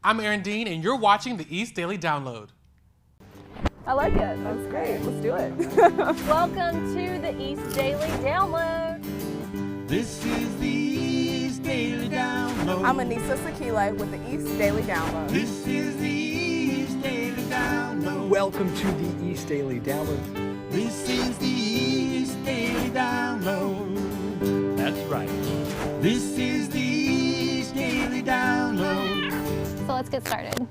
I'm Aaron Dean, and you're watching the East Daily Download. I like it. That's great. Let's do it. Welcome to the East Daily Download. This is the East Daily Download. I'm Anissa Sakile with the East Daily Download. This is the East Daily Download. Welcome to the East Daily Download. This is the East Daily Download. That's right. This is the East Daily Download. So let's get started.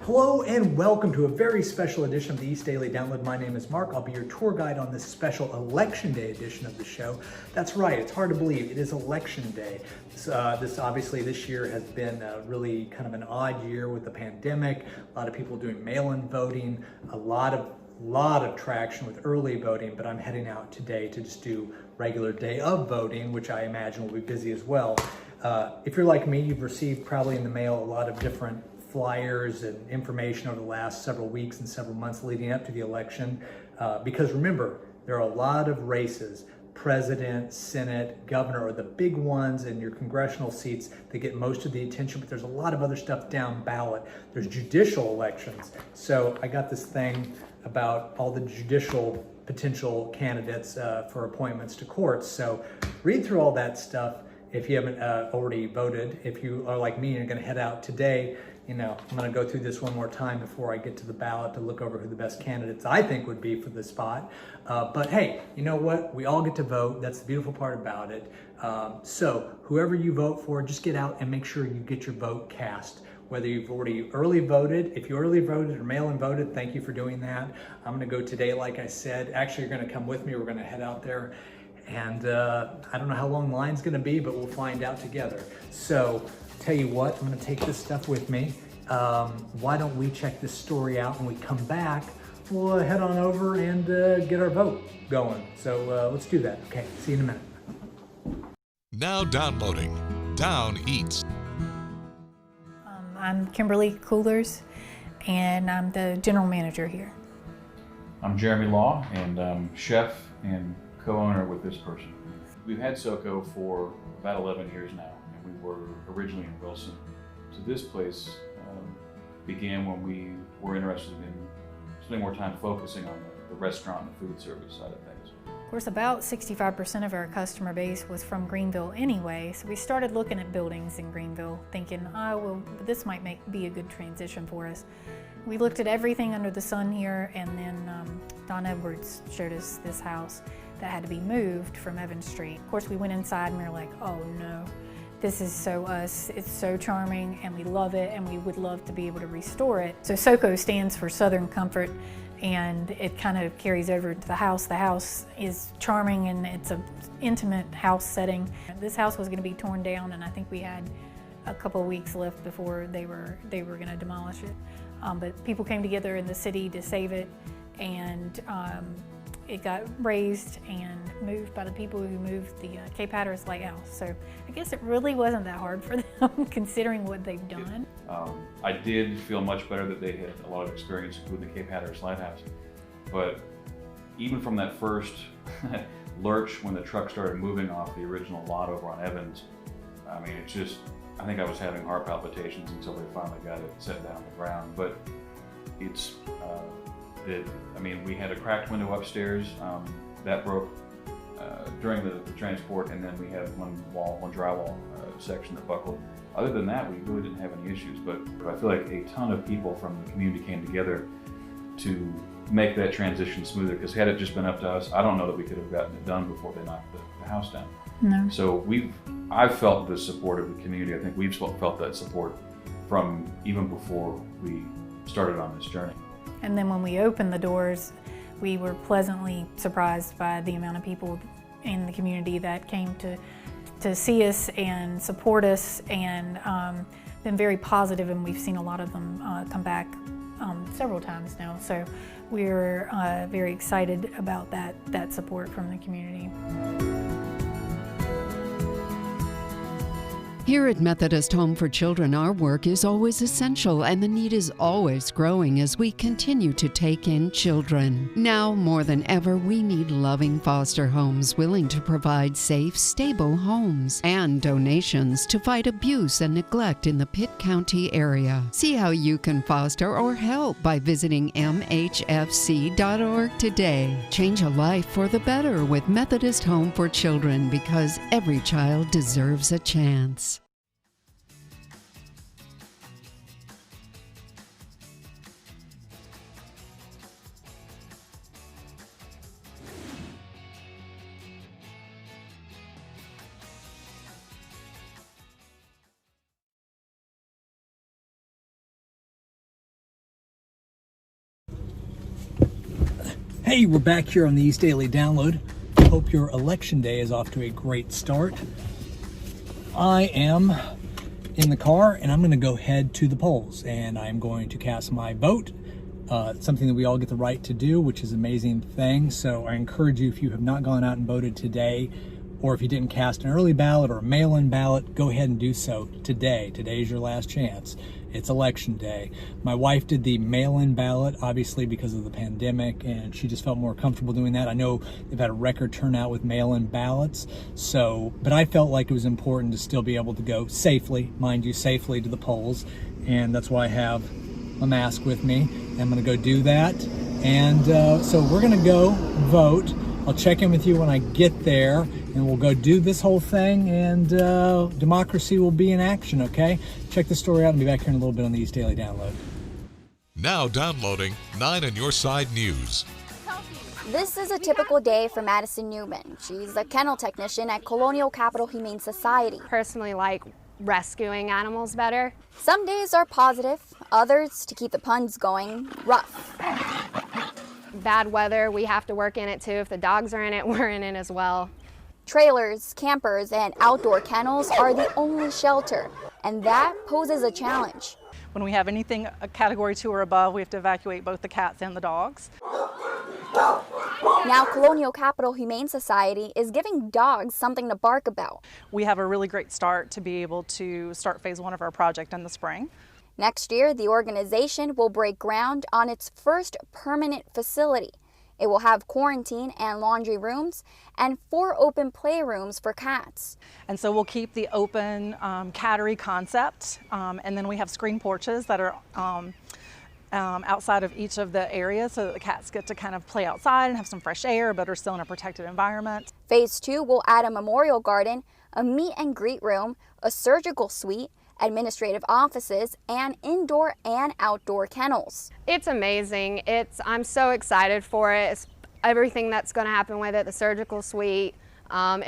Hello and welcome to a very special edition of the East Daily Download. My name is Mark. I'll be your tour guide on this special Election Day edition of the show. That's right, it's hard to believe. It is Election Day. This year has been really kind of an odd year with the pandemic. A lot of people doing mail-in voting, a lot of traction with early voting, but I'm heading out today to just do regular day of voting, which I imagine will be busy as well. If you're like me, you've received probably in the mail a lot of different flyers and information over the last several weeks and several months leading up to the election. Because remember, there are a lot of races. President, Senate, governor are the big ones in your congressional seats that get most of the attention, but there's a lot of other stuff down ballot. There's judicial elections. So I got this thing about all the judicial potential candidates for appointments to courts. So read through all that stuff if you haven't already voted. If you are like me and you're gonna head out today, I'm gonna go through this one more time before I get to the ballot to look over who the best candidates I think would be for the spot. But hey, you know what? We all get to vote. That's the beautiful part about it. So whoever you vote for, just get out and make sure you get your vote cast. Whether you've already early voted, if you early voted or mail-in voted, thank you for doing that. I'm gonna go today, like I said. Actually, you're gonna come with me. We're gonna head out there. And I don't know how long the line's gonna be, but we'll find out together. So, tell you what, I'm gonna take this stuff with me. Why don't we check this story out when we come back? We'll head on over and get our vote going. So let's do that. Okay, see you in a minute. Now downloading Down Eats. I'm Kimberly Coolers, and I'm the general manager here. I'm Jeremy Law, and I'm chef and co-owner with this person. We've had SoCo for about 11 years now, and we were originally in Wilson. So this place began when we were interested in spending more time focusing on the restaurant and the food service side of things. Of course, about 65% of our customer base was from Greenville anyway, so we started looking at buildings in Greenville, thinking, well, this might be a good transition for us. We looked at everything under the sun here, and then Don Edwards showed us this house that had to be moved from Evans Street. Of course, we went inside and we were like, oh no, this is so us. It's so charming and we love it, and we would love to be able to restore it. So SoCo stands for Southern Comfort, and it kind of carries over to the house. The house is charming and it's an intimate house setting. This house was going to be torn down, and I think we had a couple of weeks left before they were going to demolish it. But people came together in the city to save it, and it got raised and moved by the people who moved the Cape Hatteras Lighthouse. So I guess it really wasn't that hard for them considering what they've done. I did feel much better that they had a lot of experience with the Cape Hatteras Lighthouse. But even from that first lurch when the truck started moving off the original lot over on Evans, I mean, I think I was having heart palpitations until they finally got it set down on the ground. But it's, we had a cracked window upstairs that broke during the transport, and then we had one drywall section that buckled. Other than that, we really didn't have any issues, but I feel like a ton of people from the community came together to make that transition smoother, because had it just been up to us, I don't know that we could have gotten it done before they knocked the house down. No. So I've felt the support of the community. I think we've felt that support from even before we started on this journey. And then when we opened the doors, we were pleasantly surprised by the amount of people in the community that came to see us and support us, and been very positive, and we've seen a lot of them come back several times now. So we're very excited about that support from the community. Here at Methodist Home for Children, our work is always essential and the need is always growing as we continue to take in children. Now more than ever, we need loving foster homes willing to provide safe, stable homes and donations to fight abuse and neglect in the Pitt County area. See how you can foster or help by visiting mhfc.org today. Change a life for the better with Methodist Home for Children, because every child deserves a chance. Hey, we're back here on the East Daily Download. Hope your election day is off to a great start. I am in the car and I'm going to go head to the polls and I'm going to cast my vote. Something that we all get the right to do, which is an amazing thing. So I encourage you, if you have not gone out and voted today, or if you didn't cast an early ballot or a mail-in ballot, go ahead and do so today. Today is your last chance. It's election day. My wife did the mail-in ballot, obviously because of the pandemic, and she just felt more comfortable doing that. I know they've had a record turnout with mail-in ballots, but I felt like it was important to still be able to go safely, mind you, safely to the polls, and that's why I have a mask with me. I'm gonna go do that, and so we're gonna go vote. I'll check in with you when I get there, and we'll go do this whole thing, and democracy will be in action, okay? Check the story out and be back here in a little bit on the East Daily Download. Now downloading 9 on Your Side News. This is a typical day for Madison Newman. She's a kennel technician at Colonial Capital Humane Society. Personally like rescuing animals better. Some days are positive, others, to keep the puns going, rough. Bad weather, we have to work in it too. If the dogs are in it, we're in it as well. Trailers, campers, and outdoor kennels are the only shelter, and that poses a challenge. When we have anything a category 2 or above, we have to evacuate both the cats and the dogs. Now Colonial Capital Humane Society is giving dogs something to bark about. We have a really great start to be able to start phase 1 of our project in the spring. Next year, the organization will break ground on its first permanent facility. It will have quarantine and laundry rooms and 4 open playrooms for cats. And so we'll keep the open cattery concept, and then we have screen porches that are outside of each of the areas so that the cats get to kind of play outside and have some fresh air but are still in a protected environment. Phase 2 will add a memorial garden, a meet and greet room, a surgical suite, administrative offices, and indoor and outdoor kennels. It's amazing. I'm so excited for it. It's everything that's going to happen with it, the surgical suite. I'm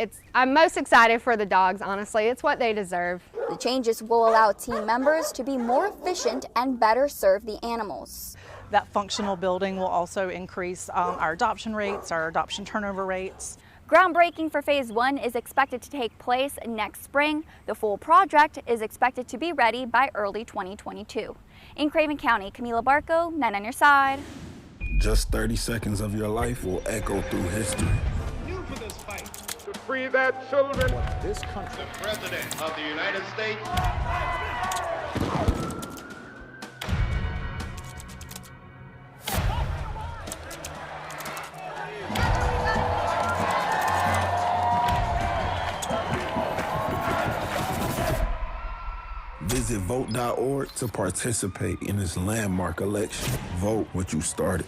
most excited for the dogs, honestly. It's what they deserve. The changes will allow team members to be more efficient and better serve the animals. That functional building will also increase our adoption rates, our adoption turnover rates. Groundbreaking for Phase 1 is expected to take place next spring. The full project is expected to be ready by early 2022. In Craven County, Camila Barco, 9 on Your Side. Just 30 seconds of your life will echo through history. You for this fight to free their children. This country. The President of the United States. Visit vote.org to participate in this landmark election. Vote what you started.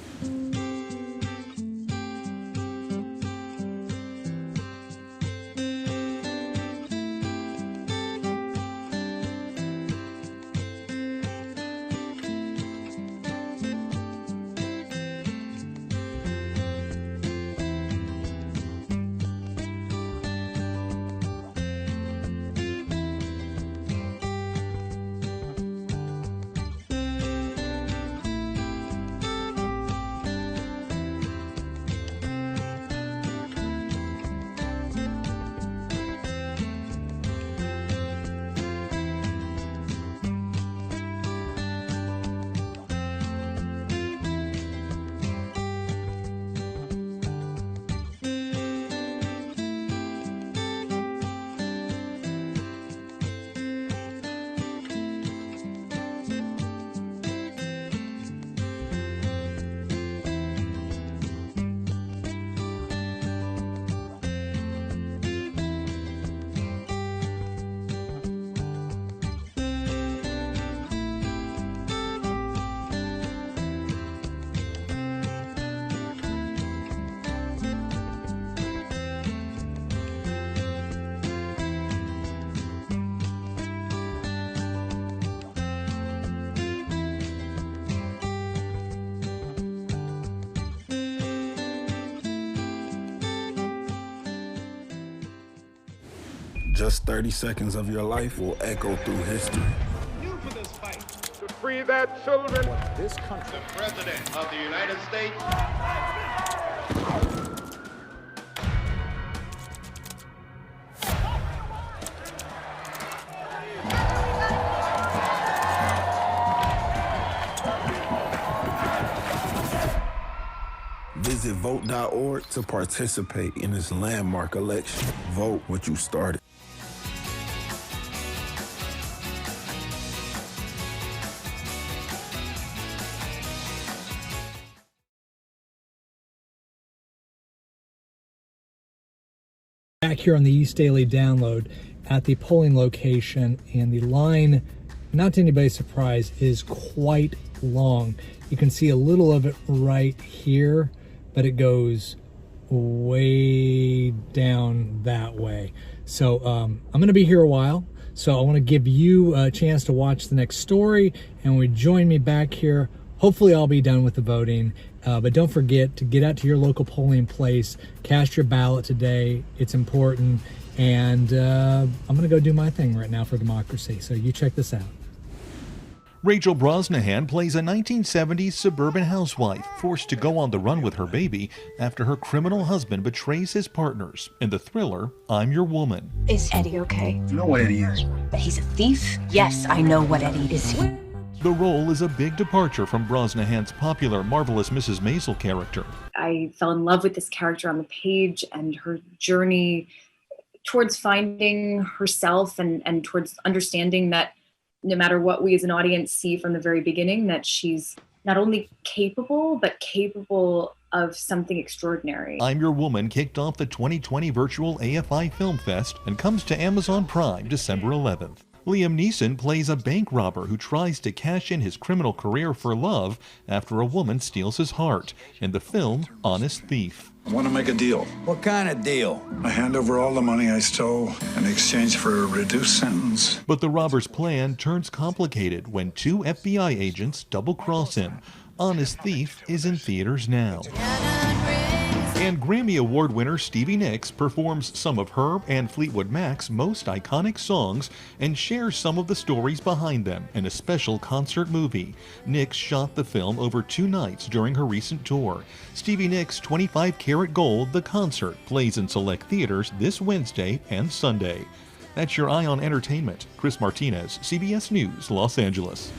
Just 30 seconds of your life will echo through history. New for this fight to free their children. This country. The President of the United States. Visit vote.org to participate in this landmark election. Vote what you started. Back here on the East Daily Download at the polling location, and the line, not to anybody's surprise, is quite long. You can see a little of it right here, but it goes way down that way. So I'm going to be here a while, so I want to give you a chance to watch the next story, and when you join me back here, hopefully I'll be done with the voting. But don't forget to get out to your local polling place, cast your ballot today. It's important. And I'm going to go do my thing right now for democracy. So you check this out. Rachel Brosnahan plays a 1970s suburban housewife forced to go on the run with her baby after her criminal husband betrays his partners in the thriller I'm Your Woman. Is Eddie okay? You know what Eddie is? He's a thief? Yes, I know what Eddie is. The role is a big departure from Brosnahan's popular Marvelous Mrs. Maisel character. I fell in love with this character on the page and her journey towards finding herself and towards understanding that no matter what we as an audience see from the very beginning, that she's not only capable, but capable of something extraordinary. I'm Your Woman kicked off the 2020 virtual AFI Film Fest and comes to Amazon Prime December 11th. Liam Neeson plays a bank robber who tries to cash in his criminal career for love after a woman steals his heart in the film Honest Thief. I want to make a deal. What kind of deal? I hand over all the money I stole in exchange for a reduced sentence. But the robber's plan turns complicated when two FBI agents double-cross him. Honest Thief is in theaters now. And Grammy Award winner Stevie Nicks performs some of her and Fleetwood Mac's most iconic songs and shares some of the stories behind them in a special concert movie. Nicks shot the film over 2 nights during her recent tour. Stevie Nicks' 25 Karat Gold, The Concert, plays in select theaters this Wednesday and Sunday. That's your Eye on Entertainment. Chris Martinez, CBS News, Los Angeles.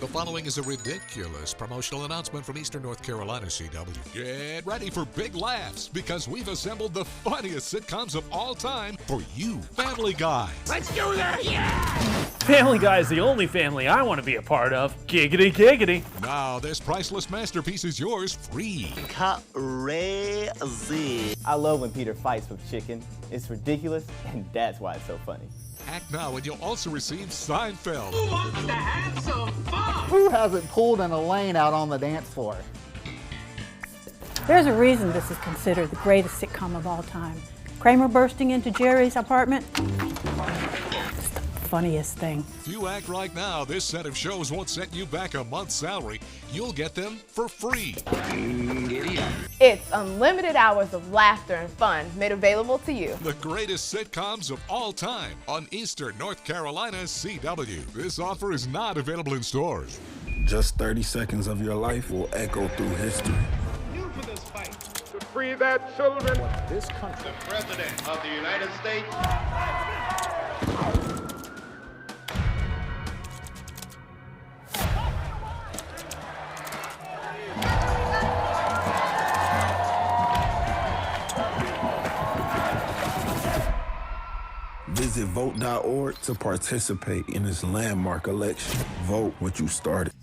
The following is a ridiculous promotional announcement from Eastern North Carolina CW. Get ready for big laughs because we've assembled the funniest sitcoms of all time for you, Family Guy. Let's do that! Yeah! Family Guy is the only family I want to be a part of. Giggity, giggity. Now this priceless masterpiece is yours free. Crazy. I love when Peter fights with chicken. It's ridiculous, and that's why it's so funny. Act now and you'll also receive Seinfeld. Who wants to have some fun? Who hasn't pulled in a lane out on the dance floor? There's a reason this is considered the greatest sitcom of all time. Kramer bursting into Jerry's apartment, it's the funniest thing. If you act right now, this set of shows won't set you back a month's salary. You'll get them for free. It's unlimited hours of laughter and fun made available to you. The greatest sitcoms of all time on Eastern North Carolina's CW. This offer is not available in stores. Just 30 seconds of your life will echo through history. You for this fight to free their children. This country. The President of the United States. Visit vote.org to participate in this landmark election. Vote what you started.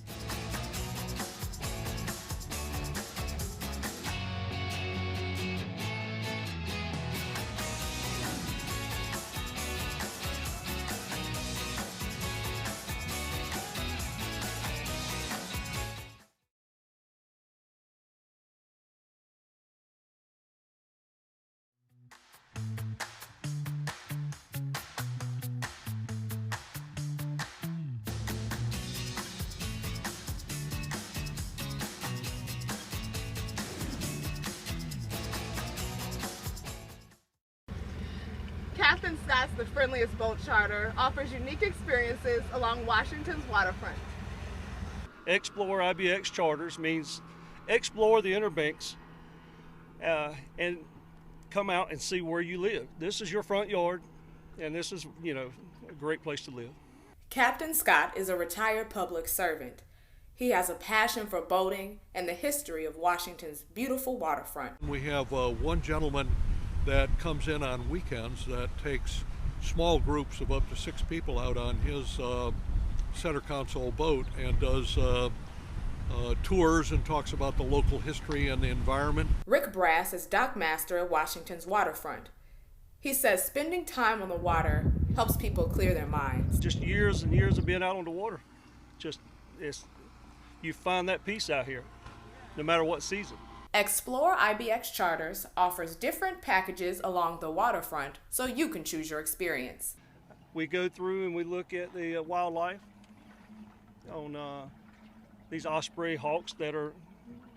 Captain Scott's The Friendliest Boat Charter offers unique experiences along Washington's waterfront. Explore IBX Charters means explore the Inner Banks and come out and see where you live. This is your front yard, and this is, a great place to live. Captain Scott is a retired public servant. He has a passion for boating and the history of Washington's beautiful waterfront. We have one gentleman that comes in on weekends that takes small groups of up to 6 people out on his center console boat and does tours and talks about the local history and the environment. Rick Brass is dockmaster at Washington's waterfront. He says spending time on the water helps people clear their minds. Just years and years of being out on the water. You find that peace out here, no matter what season. Explore IBX Charters offers different packages along the waterfront so you can choose your experience. We go through and we look at the wildlife on these osprey hawks that are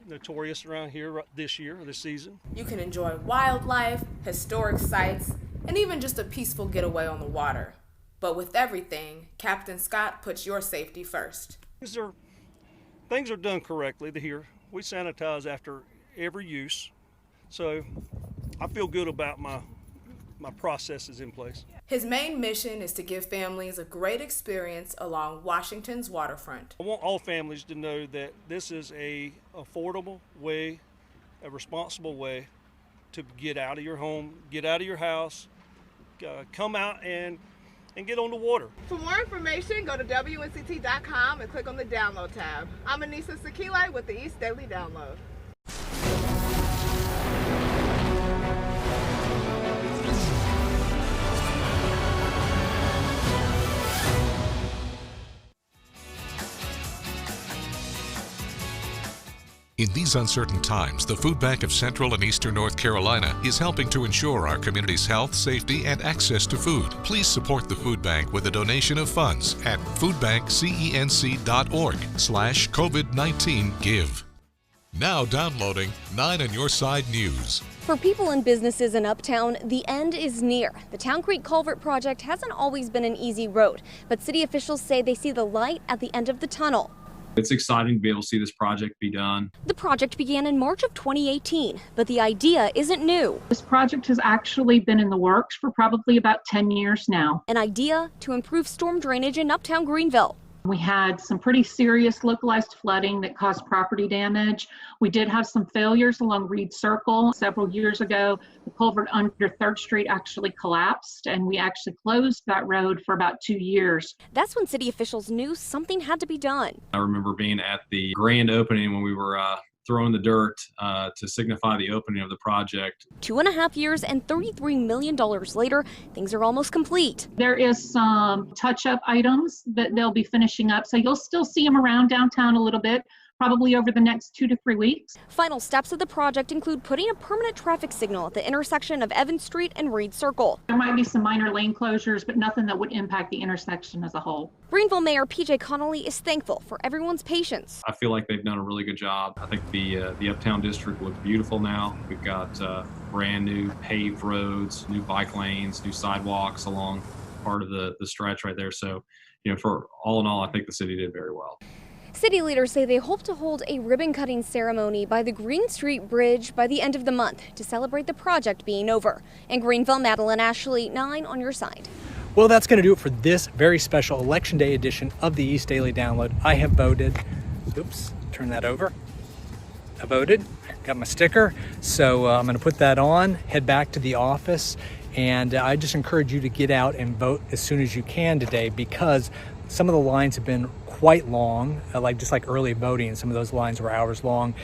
notorious around here this season. You can enjoy wildlife, historic sites, and even just a peaceful getaway on the water. But with everything, Captain Scott puts your safety first. Things are done correctly here. We sanitize after every use, so I feel good about my processes in place. His main mission is to give families a great experience along Washington's waterfront. I want all families to know that this is a affordable way, a responsible way to get out of your home, get out of your house, come out and get on the water. For more information, go to WNCT.com and click on the download tab. I'm Anissa Sakilai with the East Daily Download. In these uncertain times, the Food Bank of Central and Eastern North Carolina is helping to ensure our community's health, safety, and access to food. Please support the Food Bank with a donation of funds at foodbankcenc.org/COVID-19give. Now downloading 9 on Your Side News. For people and businesses in Uptown, the end is near. The Town Creek Culvert project hasn't always been an easy road, but city officials say they see the light at the end of the tunnel. It's exciting to be able to see this project be done. The project began in March of 2018, but the idea isn't new. This project has actually been in the works for probably about 10 years now. An idea to improve storm drainage in Uptown Greenville. We had some pretty serious localized flooding that caused property damage. We did have some failures along Reed Circle. Several years ago, the culvert under 3rd Street actually collapsed, and we actually closed that road for about 2 years. That's when city officials knew something had to be done. I remember being at the grand opening when we were throwing the dirt to signify the opening of the project. 2.5 years and $33 million later, things are almost complete. There is some touch-up items that they'll be finishing up, so you'll still see them around downtown a little bit, probably over the next 2 to 3 weeks. Final steps of the project include putting a permanent traffic signal at the intersection of Evans Street and Reed Circle. There might be some minor lane closures, but nothing that would impact the intersection as a whole. Greenville Mayor PJ Connolly is thankful for everyone's patience. I feel like they've done a really good job. I think the Uptown District looks beautiful now. We've got brand new paved roads, new bike lanes, new sidewalks along part of the stretch right there. So, for all in all, I think the city did very well. City leaders say they hope to hold a ribbon-cutting ceremony by the Green Street Bridge by the end of the month to celebrate the project being over. In Greenville, Madeline Ashley, 9 on your side. Well, that's going to do it for this very special Election Day edition of the East Daily Download. I have voted. Oops, turn that over. I voted, got my sticker. So I'm going to put that on, head back to the office, and I just encourage you to get out and vote as soon as you can today, because some of the lines have been quite long, just like early voting. Some of those lines were hours long.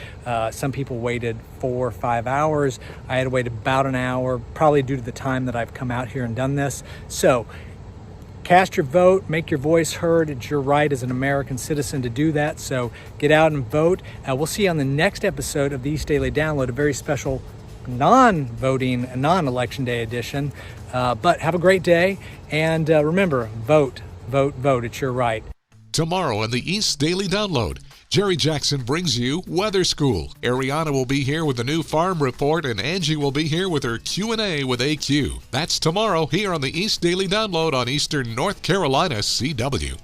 Some people waited 4 or 5 hours. I had to wait about an hour, probably due to the time that I've come out here and done this. So cast your vote, make your voice heard. It's your right as an American citizen to do that. So get out and vote. We'll see you on the next episode of the East Daily Download, a very special non-voting, non-election day edition. But have a great day. And remember, vote, vote, vote. It's your right. Tomorrow on the East Daily Download, Jerry Jackson brings you Weather School. Ariana will be here with the new farm report, and Angie will be here with her Q&A with AQ. That's tomorrow here on the East Daily Download on Eastern North Carolina CW.